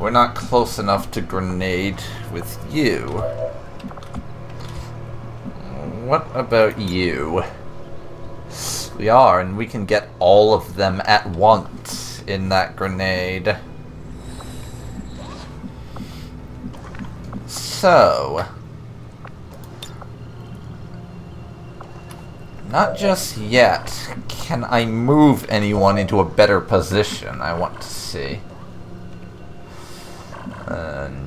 We're not close enough to grenade with you. What about you? We are, and we can get all of them at once in that grenade. So... not just yet. Can I move anyone into a better position? I want to see.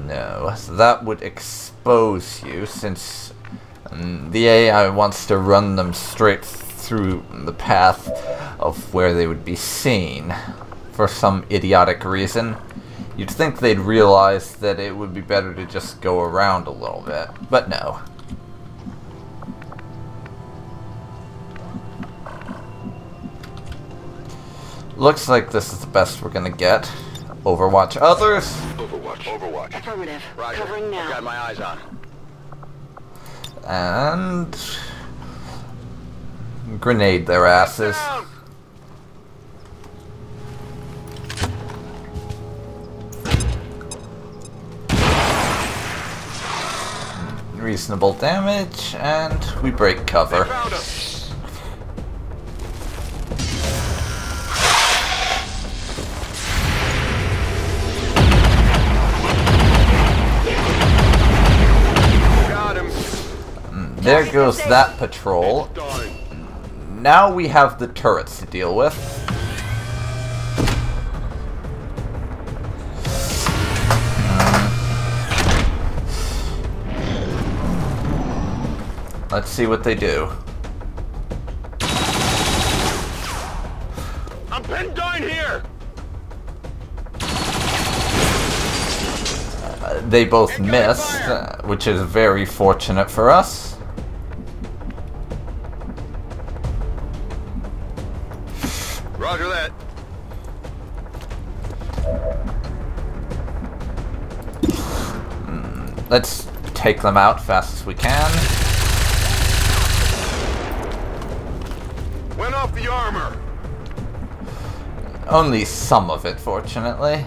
No. So that would expose you, since the AI wants to run them straight through the path of where they would be seen. For some idiotic reason. You'd think they'd realize that it would be better to just go around a little bit, but no. Looks like this is the best we're gonna get. Overwatch others. Overwatch. Affirmative. Roger. Covering now. I've got my eyes on. And... grenade their asses. Down. Reasonable damage, and we break cover. They found us. Got him. There goes that patrol. Now we have the turrets to deal with. Let's see what they do. I'm pinned down here. They both missed, which is very fortunate for us. Roger that. Let's take them out fast as we can. Went off the armor. Only some of it, fortunately.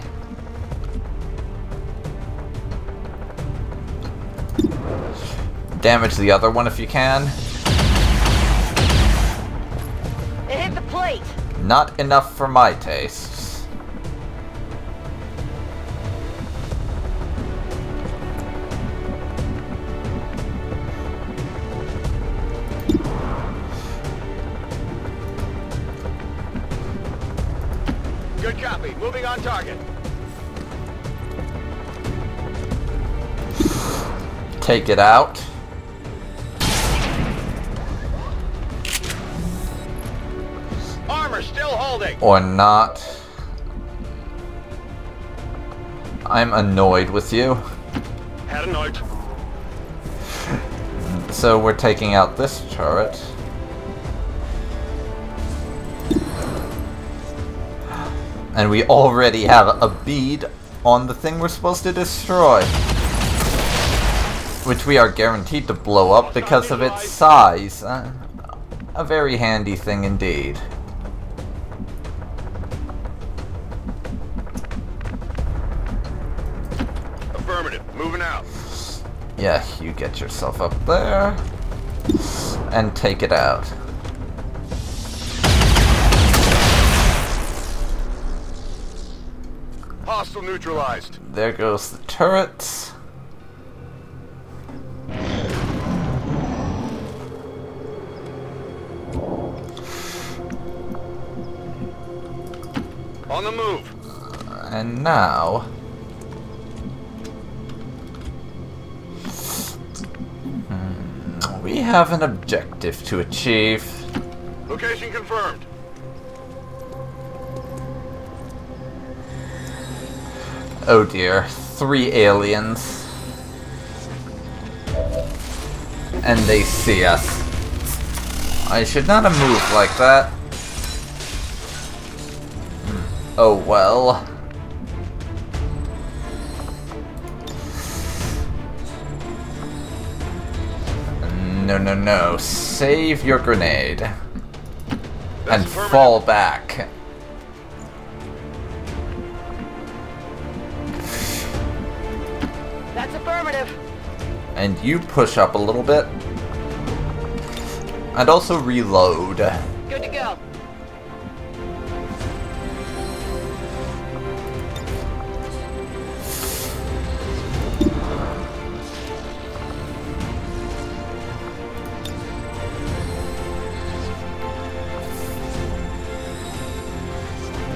Damage the other one if you can. It hit the plate. Not enough for my tastes. Good copy. Moving on target. Take it out. Armor still holding. Or not. I'm annoyed with you. Had a note. So we're taking out this turret. And we already have a bead on the thing we're supposed to destroy. Which we are guaranteed to blow up because of its size. A very handy thing indeed. Affirmative. Moving out. Yeah, you get yourself up there. And take it out. Hostile neutralized. There goes the turrets. On the move. And now... we have an objective to achieve. Location confirmed. Oh dear, 3 aliens. And they see us. I should not have moved like that. Oh well. No, no, no. Save your grenade. And fall back. Affirmative. And you push up a little bit. And also reload. Good to go.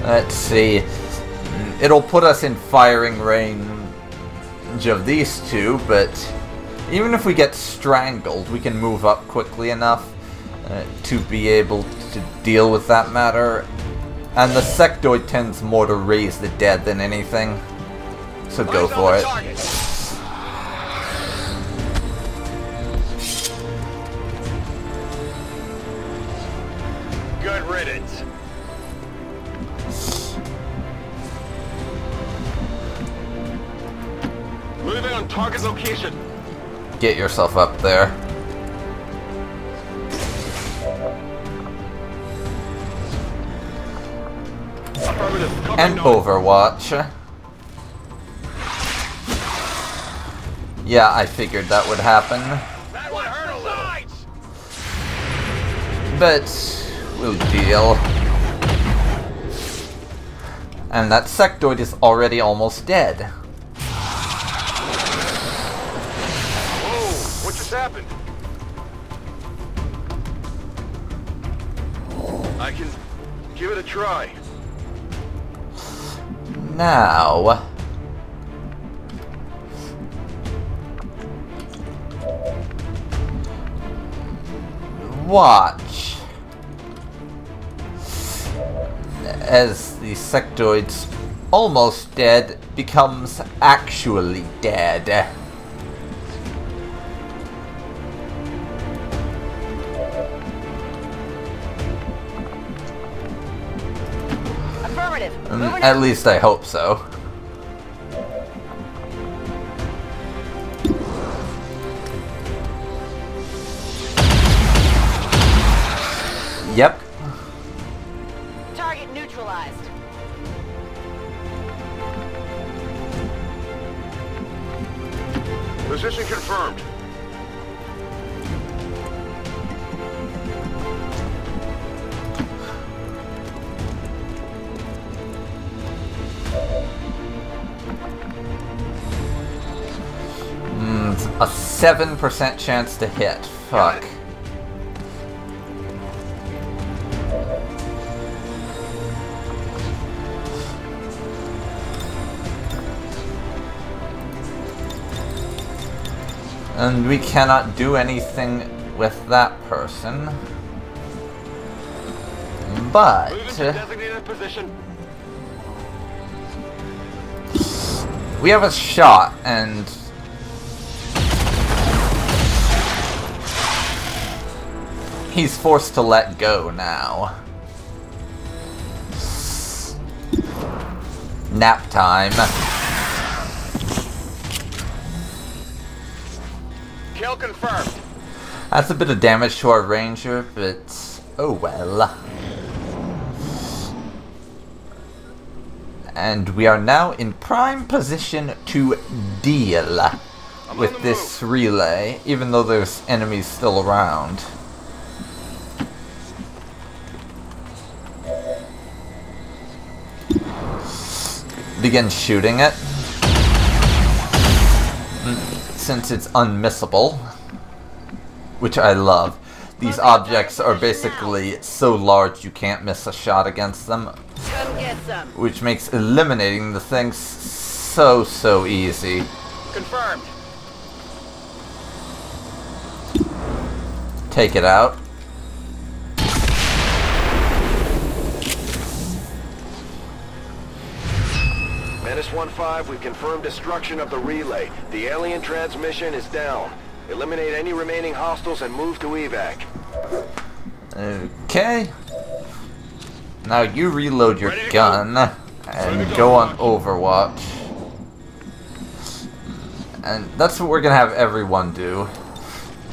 Let's see. It'll put us in firing range of these two, but even if we get strangled, we can move up quickly enough to be able to deal with that matter. And the sectoid tends more to raise the dead than anything, so go for it. Good riddance. Moving on target location. Get yourself up there. Affirmative. And Overwatch. Yeah, I figured that would happen. That one hurt a little. But we'll deal. And that sectoid is already almost dead. Whoa, what just happened? I can give it a try. Now, watch as the sectoid's almost dead becomes actually dead. Affirmative. Moving At out. least I hope so. Yep. Target neutralized. Position confirmed. A 7% chance to hit. Fuck. And we cannot do anything with that person. But Move into designated position. we have a shot, and he's forced to let go now. Nap time. Kill confirmed. That's a bit of damage to our ranger, but oh well. And we are now in prime position to deal with this relay, even though there's enemies still around. Begin shooting it, since it's unmissable, which I love. These objects are basically so large you can't miss a shot against them, Come get some. which makes eliminating the things so easy. Confirmed. Take it out. Menace 1-5, we've confirmed destruction of the relay. The alien transmission is down. Eliminate any remaining hostiles and move to evac. Okay. Now you reload your gun and go on Overwatch. And that's what we're gonna have everyone do.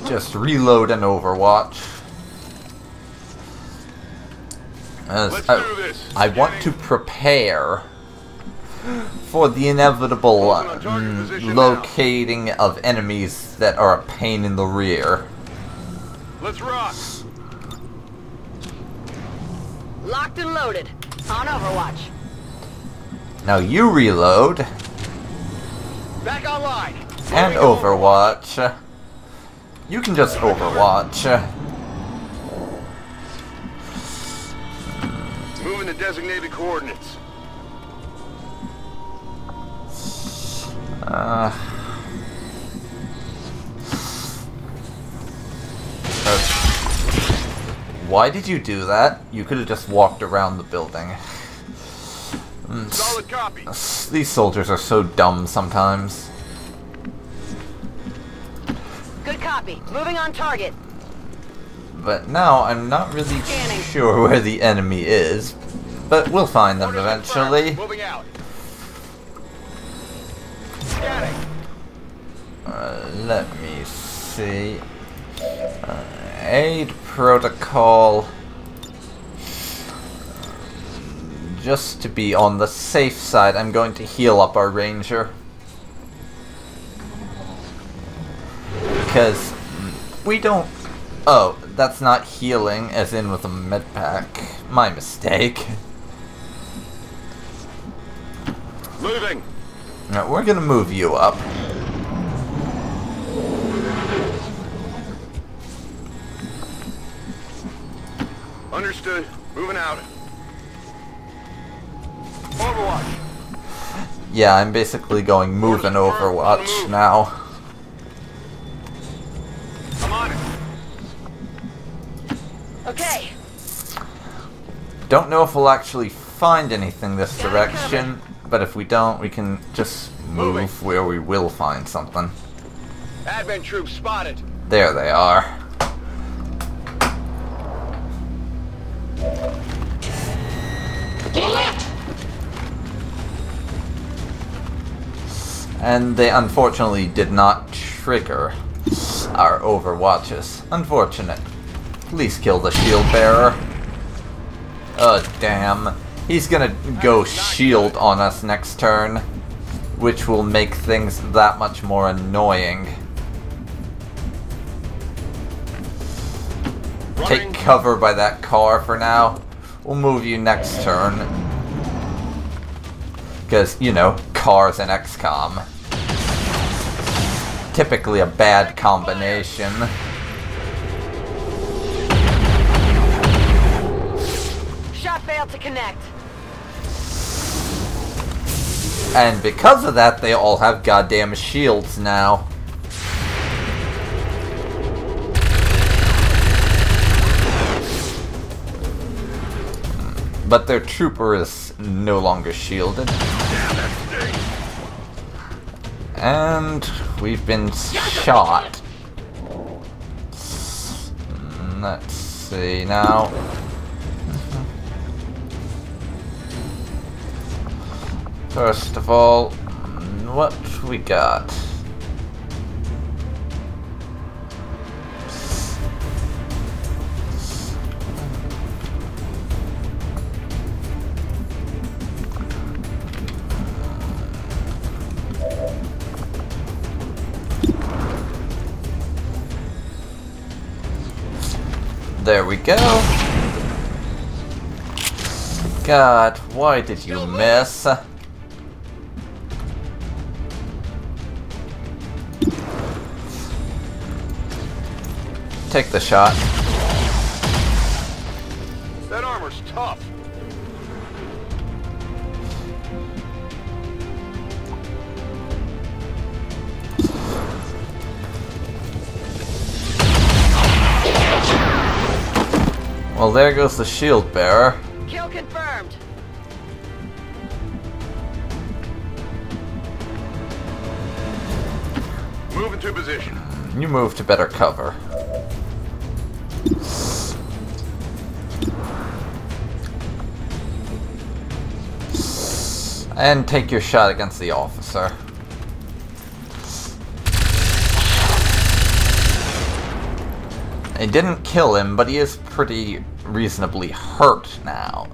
Just reload and Overwatch. As Let's do this. I want to prepare for the inevitable locating of enemies that are a pain in the rear. Let's rock. Locked and loaded. On Overwatch. Now you reload. Back online. And Overwatch. You can just Overwatch. Moving to designated coordinates. Why did you do that? You could have just walked around the building. Solid copy. These soldiers are so dumb sometimes. Good copy. Moving on target. But now I'm not really sure where the enemy is. But we'll find them eventually. Moving out. Scanning. Let me see. Aid protocol. Just to be on the safe side, I'm going to heal up our ranger. Because we don't... Oh, that's not healing, as in with a med pack. My mistake. Moving. Now, we're gonna move you up. Understood. Moving out. Overwatch. Yeah, I'm basically going move and Overwatch now. I'm on it. Okay. Don't know if we'll actually find anything this direction, but if we don't, we can just move where we will find something. Advent troops spotted. There they are. And they unfortunately did not trigger our Overwatches. Unfortunate. Please kill the shield bearer. Oh, damn. He's gonna go shield on us next turn, which will make things that much more annoying. Take cover by that car for now. We'll move you next turn. Because, you know, cars and XCom. Typically a bad combination. Shot failed to connect. And because of that, they all have goddamn shields now. But their trooper is no longer shielded. And we've been shot. Let's see now. First of all, what we got? There we go. God, why did you miss? Take the shot. That armor's tough. Well, there goes the shield bearer. Kill confirmed. Move into position. You move to better cover. And take your shot against the officer. It didn't kill him, but he is pretty reasonably hurt now.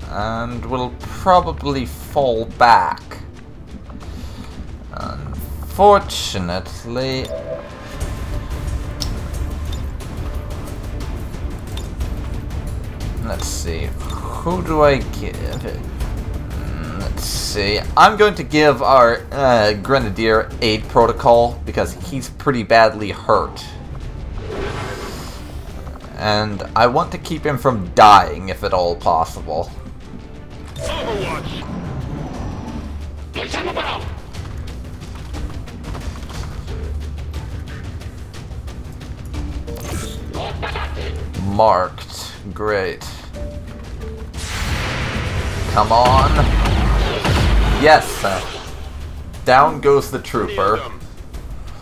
And will probably fall back. unfortunately, let's see, who do I give? Let's see, I'm going to give our Grenadier aid protocol because he's pretty badly hurt. And I want to keep him from dying if at all possible. Overwatch! Marked. Great. Come on. Yes. Down goes the trooper.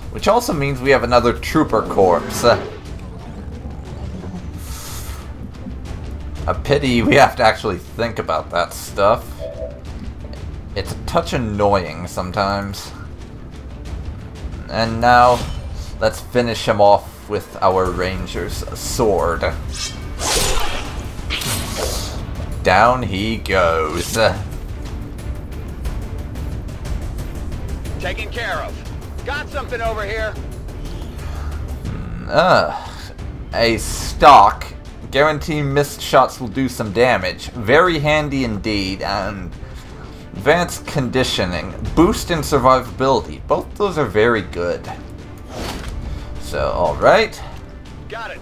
Which also means we have another trooper corpse. A pity we have to actually think about that stuff. It's a touch annoying sometimes. And now, let's finish him off with our ranger's sword. Down he goes. Taken care of. Got something over here. A stock. Guarantee missed shots will do some damage. Very handy indeed. And advanced conditioning. Boost in survivability. Both those are very good. So, alright. Got it.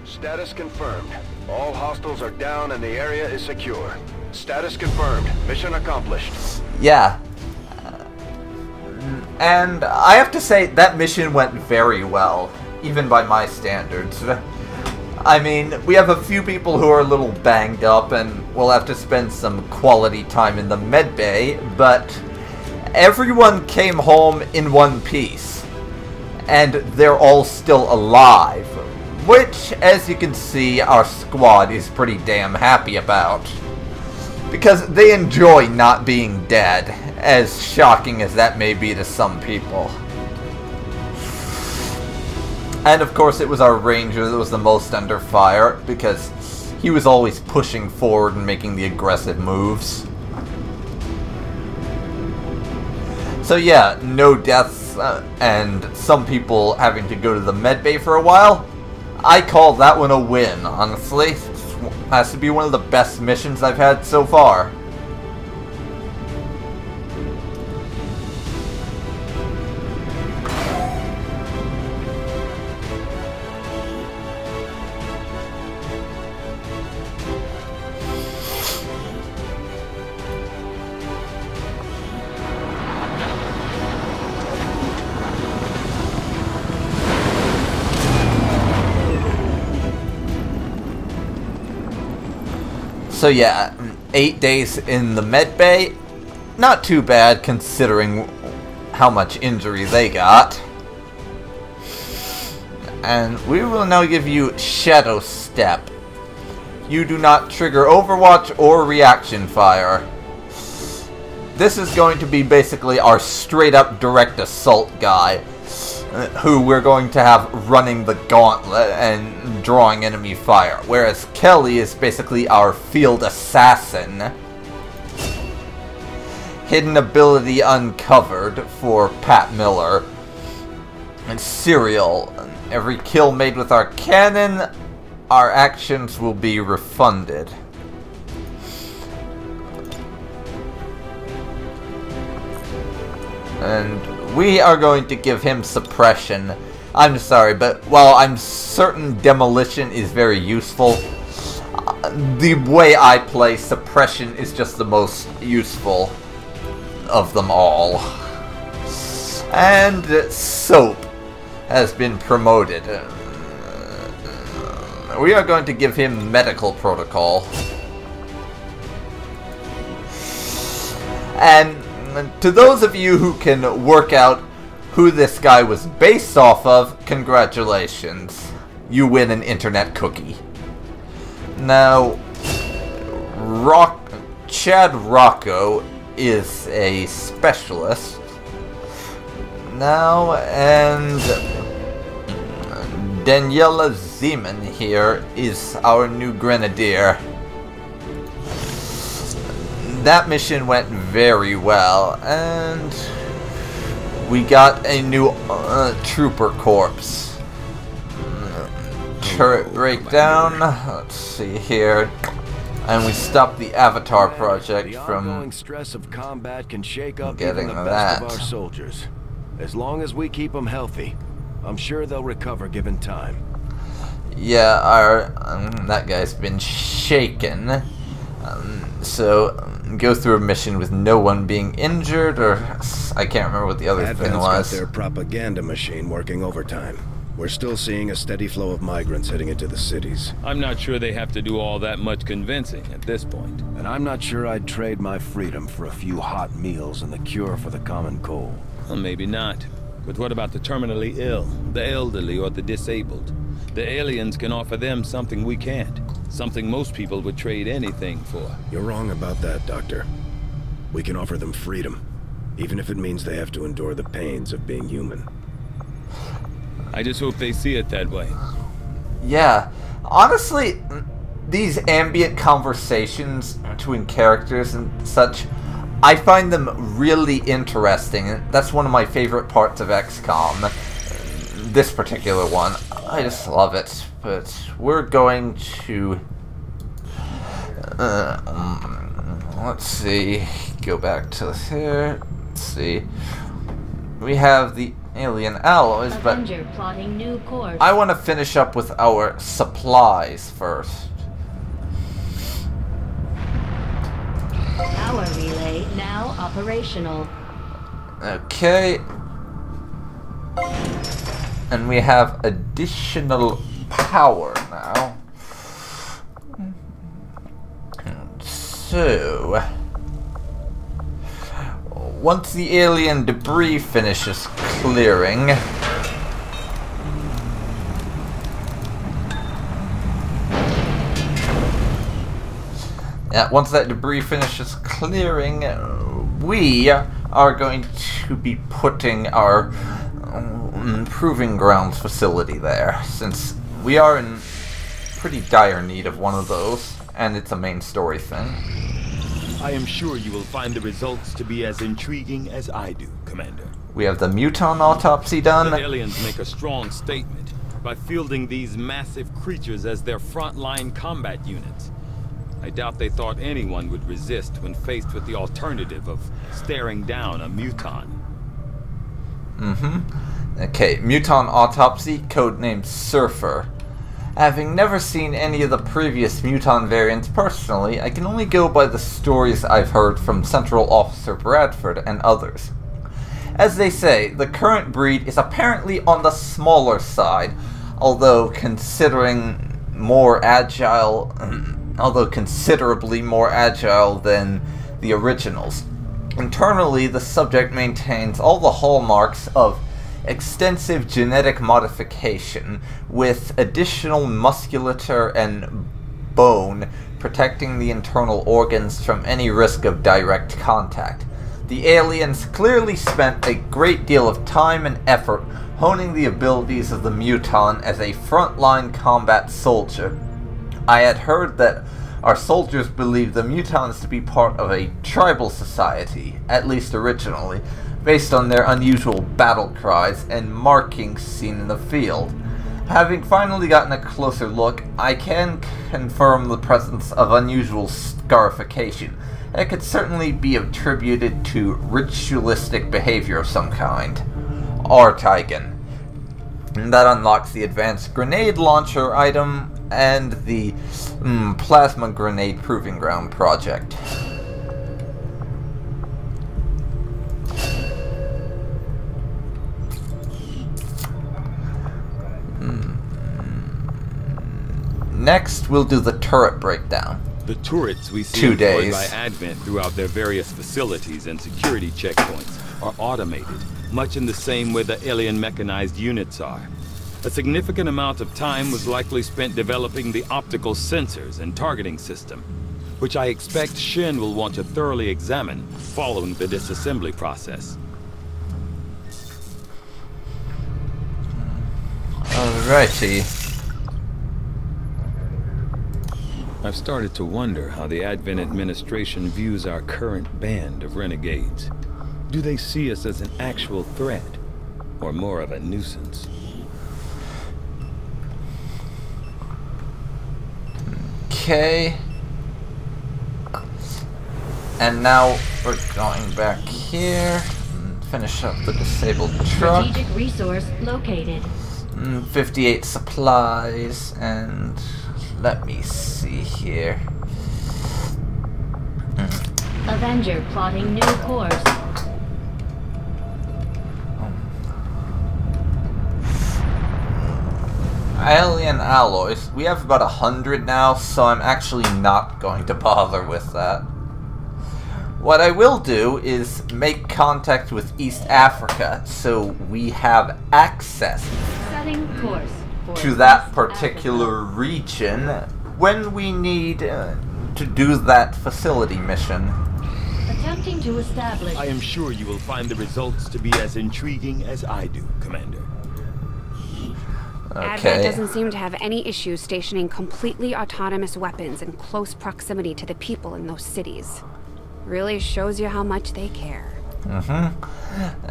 Status confirmed. All hostiles are down and the area is secure. Status confirmed. Mission accomplished. Yeah. And I have to say, that mission went very well. Even by my standards. I mean, we have a few people who are a little banged up and we'll have to spend some quality time in the medbay, but everyone came home in one piece. And they're all still alive. Which, as you can see, our squad is pretty damn happy about. Because they enjoy not being dead, as shocking as that may be to some people. And of course it was our ranger that was the most under fire, because he was always pushing forward and making the aggressive moves. So yeah, no deaths, and some people having to go to the medbay for a while. I call that one a win, honestly. Has to be one of the best missions I've had so far. So yeah, 8 days in the medbay, not too bad considering how much injury they got. And we will now give you Shadow Step. You do not trigger Overwatch or reaction fire. This is going to be basically our straight up direct assault guy, who we're going to have running the gauntlet and drawing enemy fire, whereas Kelly is basically our field assassin. Hidden ability uncovered for Pat Miller. And Serial, every kill made with our cannon, our actions will be refunded. And we are going to give him suppression. I'm sorry, but while I'm certain demolition is very useful, the way I play, suppression is just the most useful of them all. And Soap has been promoted. We are going to give him medical protocol. And to those of you who can work out who this guy was based off of, congratulations. You win an internet cookie. Now, Chad Rocco is a specialist. Now, and Daniela Zeman here is our new grenadier. That mission went very well, and we got a new trooper corpse. Turret breakdown. Let's see here. And we stopped the Avatar project the from ongoing stress of combat can shake up getting even the best of that. our soldiers. As long as we keep them healthy, I'm sure they'll recover given time. Yeah, our that guy's been shaken. So go through a mission with no one being injured, or I can't remember what the other thing Advent's was. got their propaganda machine working overtime. We're still seeing a steady flow of migrants heading into the cities. I'm not sure they have to do all that much convincing at this point. And I'm not sure I'd trade my freedom for a few hot meals and the cure for the common cold. Well, maybe not. But what about the terminally ill, the elderly, or the disabled? The aliens can offer them something we can't. Something most people would trade anything for. You're wrong about that, Doctor. We can offer them freedom, even if it means they have to endure the pains of being human. I just hope they see it that way. Yeah, honestly, these ambient conversations between characters and such, I find them really interesting. That's one of my favorite parts of XCom. This particular one, I just love it. But we're going to let's see, go back to here. Let's see, we have the alien alloys, but plotting new course. I want to finish up with our supplies first. Power relay now operational. Okay. And we have additional power now. So, once the alien debris finishes clearing, once that debris finishes clearing, we are going to be putting our proving grounds facility there, since we are in pretty dire need of one of those, and it's a main story thing. I am sure you will find the results to be as intriguing as I do, Commander. We have the muton autopsy done. The aliens make a strong statement by fielding these massive creatures as their frontline combat units. I doubt they thought anyone would resist when faced with the alternative of staring down a muton. Okay, muton autopsy, codenamed Surfer. Having never seen any of the previous muton variants personally, I can only go by the stories I've heard from Central Officer Bradford and others. As they say, the current breed is apparently on the smaller side, although considerably more agile than the originals. Internally, the subject maintains all the hallmarks of extensive genetic modification, with additional musculature and bone protecting the internal organs from any risk of direct contact. The aliens clearly spent a great deal of time and effort honing the abilities of the muton as a frontline combat soldier. I had heard that our soldiers believed the mutons to be part of a tribal society, at least originally, based on their unusual battle cries and markings seen in the field. Having finally gotten a closer look, I can confirm the presence of unusual scarification. It could certainly be attributed to ritualistic behavior of some kind. Artigen. And that unlocks the advanced grenade launcher item and the plasma grenade proving ground project. Next, we'll do the turret breakdown. The turrets we see 2 employed days. by Advent throughout their various facilities and security checkpoints are automated, much in the same way the alien mechanized units are. A significant amount of time was likely spent developing the optical sensors and targeting system, which I expect Shin will want to thoroughly examine following the disassembly process. Alrighty. I've started to wonder how the Advent administration views our current band of renegades. Do they see us as an actual threat, or more of a nuisance? Okay. And now we're going back here and finish up the disabled truck. Strategic resource located. 58 supplies, and let me see here. Avenger plotting new course. Alien alloys. We have about 100 now, so I'm actually not going to bother with that. What I will do is make contact with East Africa, so we have access Setting course for to that East particular Africa. region when we need to do that facility mission. Attempting to establish. I am sure you will find the results to be as intriguing as I do, Commander. Advent Okay. doesn't seem to have any issues stationing completely autonomous weapons in close proximity to the people in those cities. Really shows you how much they care.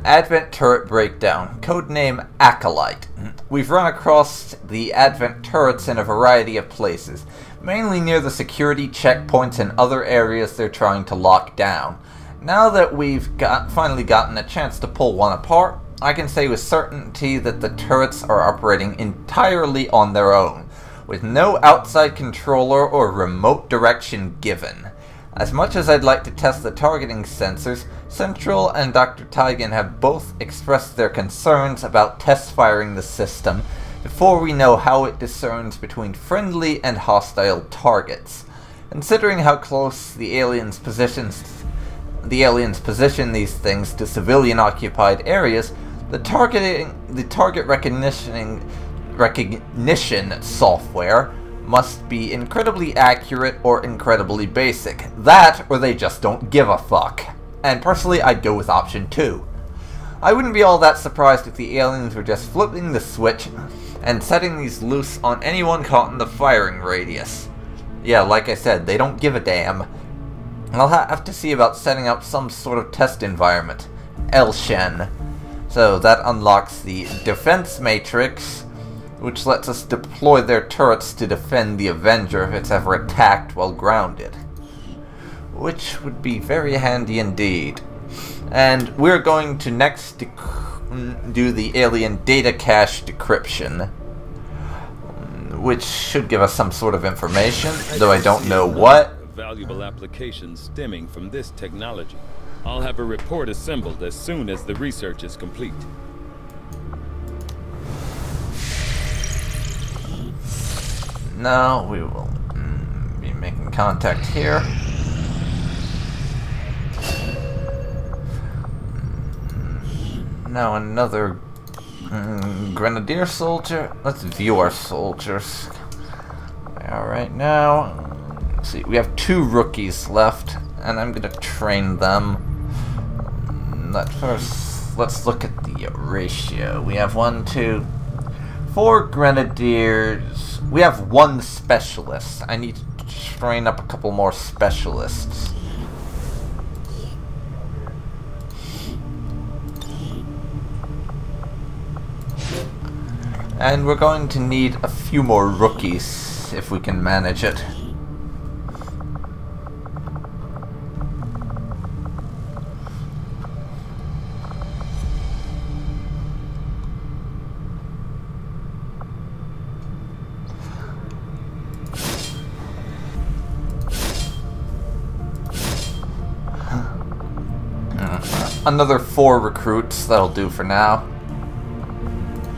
Advent turret breakdown, codename Acolyte. We've run across the Advent turrets in a variety of places, mainly near the security checkpoints and other areas they're trying to lock down. Now that we've finally gotten a chance to pull one apart, I can say with certainty that the turrets are operating entirely on their own, with no outside controller or remote direction given. As much as I'd like to test the targeting sensors, Central and Dr. Tygan have both expressed their concerns about test firing the system before we know how it discerns between friendly and hostile targets. Considering how close the aliens position these things to civilian-occupied areas, the target recognition software must be incredibly accurate or incredibly basic. That, or they just don't give a fuck. And personally, I'd go with option 2. I wouldn't be all that surprised if the aliens were just flipping the switch and setting these loose on anyone caught in the firing radius. Yeah, like I said, they don't give a damn. I'll have to see about setting up some sort of test environment. Elshen. So that unlocks the defense matrix, which lets us deploy their turrets to defend the Avenger if it's ever attacked while grounded. Which would be very handy indeed. And we're going to next do the alien data cache decryption, which should give us some sort of information, though I don't know what. Valuable applications stemming from this technology. I'll have a report assembled as soon as the research is complete. Now we will be making contact here. Now another grenadier soldier. Let's view our soldiers. Alright, now let's see, we have 2 rookies left, and I'm gonna train them. But first, let's look at the ratio. We have 1, 2, 4 grenadiers. We have 1 specialist. I need to train up a couple more specialists. And we're going to need a few more rookies if we can manage it. Another 4 recruits, that'll do for now.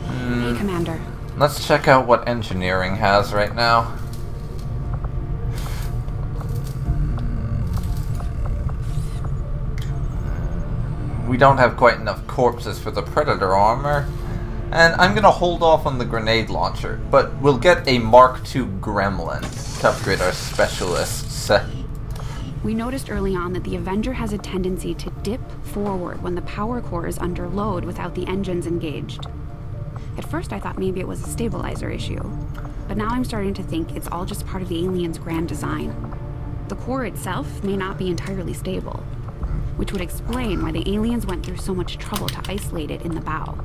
Hey, Commander. Let's check out what engineering has right now. We don't have quite enough corpses for the Predator armor. And I'm gonna hold off on the grenade launcher, but we'll get a Mark II Gremlin to upgrade our specialists. We noticed early on that the Avenger has a tendency to dip forward when the power core is under load without the engines engaged. At first I thought maybe it was a stabilizer issue, but now I'm starting to think it's all just part of the alien's grand design. The core itself may not be entirely stable. which would explain why the aliens went through so much trouble to isolate it in the bow.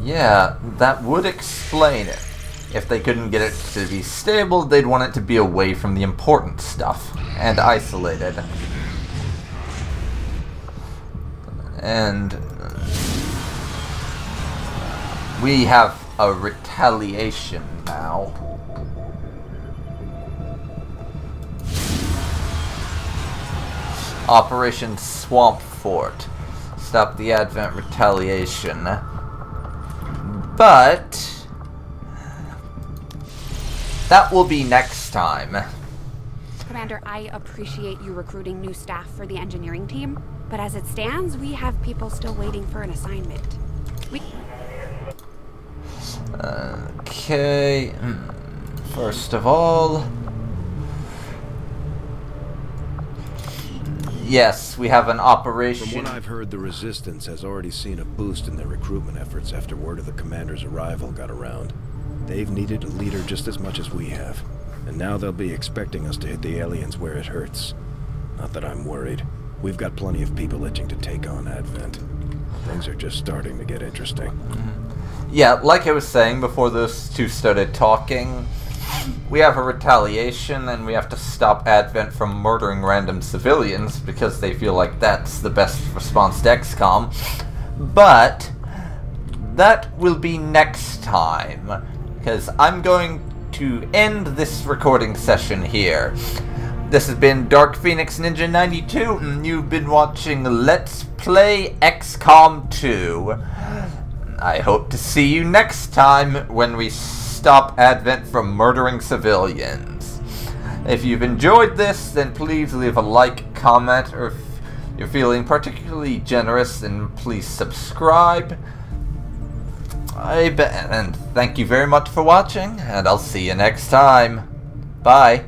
Yeah, that would explain it. If they couldn't get it to be stable, they'd want it to be away from the important stuff and isolated. And we have a retaliation now. Operation Swamp Fort. Stop the Advent retaliation. But that will be next time. Commander, I appreciate you recruiting new staff for the engineering team, but as it stands, we have people still waiting for an assignment. Okay. First of all, yes, we have an operation. From what I've heard, the Resistance has already seen a boost in their recruitment efforts after word of the commander's arrival got around. They've needed a leader just as much as we have, and now they'll be expecting us to hit the aliens where it hurts. Not that I'm worried. We've got plenty of people itching to take on Advent. Things are just starting to get interesting. Yeah, like I was saying before those two started talking, we have a retaliation and we have to stop Advent from murdering random civilians because they feel like that's the best response to XCom. But that will be next time, because I'm going to end this recording session here. This has been Dark Phoenix Ninja 92, and you've been watching Let's Play XCOM 2. I hope to see you next time when we stop Advent from murdering civilians. If you've enjoyed this, then please leave a like, comment, or if you're feeling particularly generous, then please subscribe. And thank you very much for watching, and I'll see you next time. Bye.